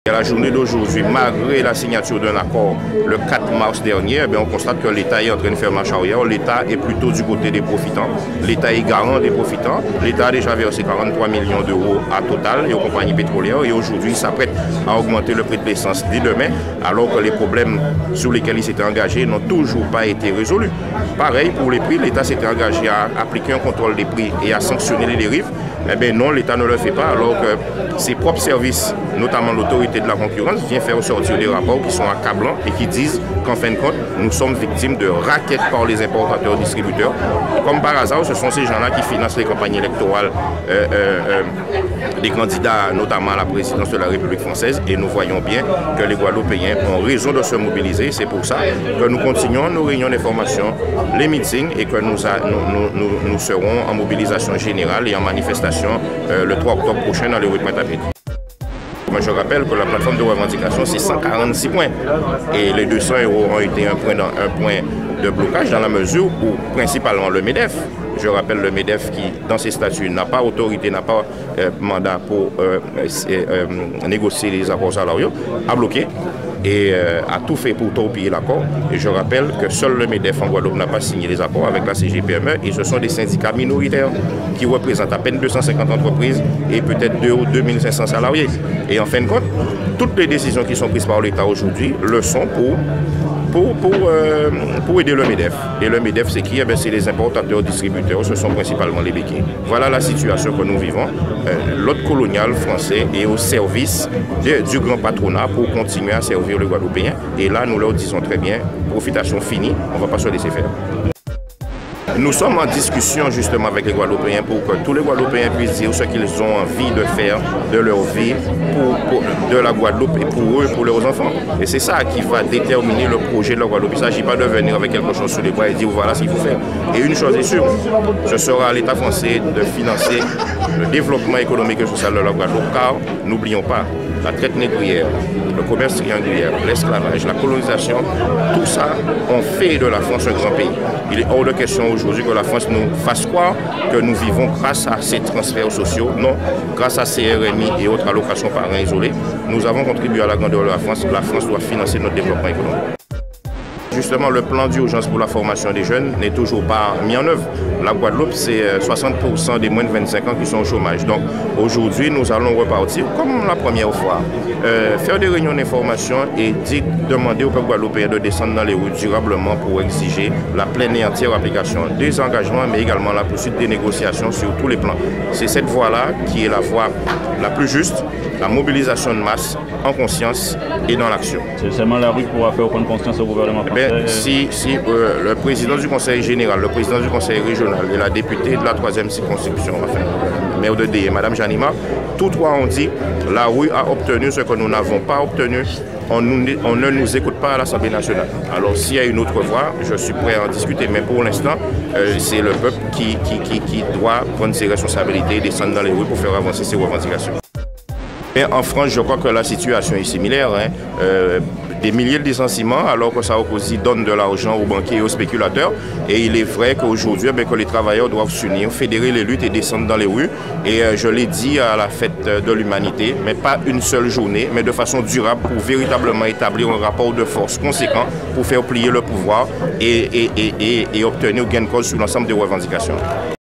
À la journée d'aujourd'hui, malgré la signature d'un accord le 4 mars dernier, on constate que l'État est en train de faire marche arrière. L'État est plutôt du côté des profitants. L'État est garant des profitants. L'État a déjà versé 43 millions d'euros à Total et aux compagnies pétrolières. Et aujourd'hui, il s'apprête à augmenter le prix de l'essence dès demain, alors que les problèmes sur lesquels il s'était engagé n'ont toujours pas été résolus. Pareil, pour les prix, l'État s'était engagé à appliquer un contrôle des prix et à sanctionner les dérives. Eh bien non, l'État ne le fait pas, alors que ses propres services, notamment l'autorité de la concurrence, vient faire sortir des rapports qui sont accablants et qui disent qu'en fin de compte, nous sommes victimes de raquettes par les importateurs distributeurs. Comme par hasard, ce sont ces gens-là qui financent les campagnes électorales des candidats, notamment à la présidence de la République française. Et nous voyons bien que les Guadeloupéens ont raison de se mobiliser. C'est pour ça que nous continuons nos réunions d'information, les meetings, et que nous serons en mobilisation générale et en manifestation le 3 octobre prochain dans les rues de Pointe-à-Pitre. Moi, je rappelle que la plateforme de revendication, c'est 146 points. Et les 200 € ont été un point de blocage dans la mesure où, principalement, le MEDEF, je rappelle le MEDEF qui, dans ses statuts, n'a pas autorité, n'a pas mandat pour négocier les accords salariaux, a bloqué et a tout fait pour torpiller l'accord. Et je rappelle que seul le MEDEF en Guadeloupe n'a pas signé les accords avec la CGPME, et ce sont des syndicats minoritaires qui représentent à peine 250 entreprises et peut-être 2 ou 2500 salariés. Et en fin de compte, toutes les décisions qui sont prises par l'État aujourd'hui le sont pour aider le MEDEF. Et le MEDEF, c'est qui? C'est les importateurs, distributeurs, ce sont principalement les béquilles. Voilà la situation que nous vivons. L'ordre colonial français est au service du grand patronat pour continuer à servir les Guadeloupéens. Et là, nous leur disons très bien, profitation finie, on ne va pas se laisser faire. Nous sommes en discussion justement avec les Guadeloupéens pour que tous les Guadeloupéens puissent dire ce qu'ils ont envie de faire de leur vie de la Guadeloupe et pour eux, pour leurs enfants. Et c'est ça qui va déterminer le projet de la Guadeloupe. Il ne s'agit pas de venir avec quelque chose sur les bras et dire voilà ce qu'il faut faire. Et une chose est sûre, ce sera à l'État français de financer le développement économique et social de la Guadeloupe, car n'oublions pas, la traite négrière, le commerce triangulaire, l'esclavage, la colonisation, tout ça, on fait de la France un grand pays. Il est hors de question aujourd'hui que la France nous fasse croire que nous vivons grâce à ces transferts sociaux. Non, grâce à ces RMI et autres allocations par an isolés, nous avons contribué à la grandeur de la France. La France doit financer notre développement économique. Justement, le plan d'urgence pour la formation des jeunes n'est toujours pas mis en œuvre. La Guadeloupe, c'est 60% des moins de 25 ans qui sont au chômage. Donc aujourd'hui, nous allons repartir comme la première fois, faire des réunions d'information et demander au peuple guadeloupéen de descendre dans les rues durablement pour exiger la pleine et entière application des engagements, mais également la poursuite des négociations sur tous les plans. C'est cette voie-là qui est la voie la plus juste, la mobilisation de masse en conscience et dans l'action. C'est seulement la rue qui pourra faire prendre conscience au gouvernement français. Si le président du conseil général, le président du conseil régional et la députée de la 3e circonscription, enfin, le maire de Déé, Mme Janima, tous trois ont dit la rue a obtenu ce que nous n'avons pas obtenu. On ne nous écoute pas à l'Assemblée nationale. Alors s'il y a une autre voie, je suis prêt à en discuter. Mais pour l'instant, c'est le peuple qui doit prendre ses responsabilités et descendre dans les rues pour faire avancer ses revendications. Et en France, je crois que la situation est similaire. Des milliers de licenciements alors que Sarkozy donne de l'argent aux banquiers et aux spéculateurs. Et il est vrai qu'aujourd'hui, que les travailleurs doivent s'unir, fédérer les luttes et descendre dans les rues. Et je l'ai dit à la fête de l'humanité, mais pas une seule journée, mais de façon durable pour véritablement établir un rapport de force conséquent pour faire plier le pouvoir et obtenir gain de cause sur l'ensemble des revendications.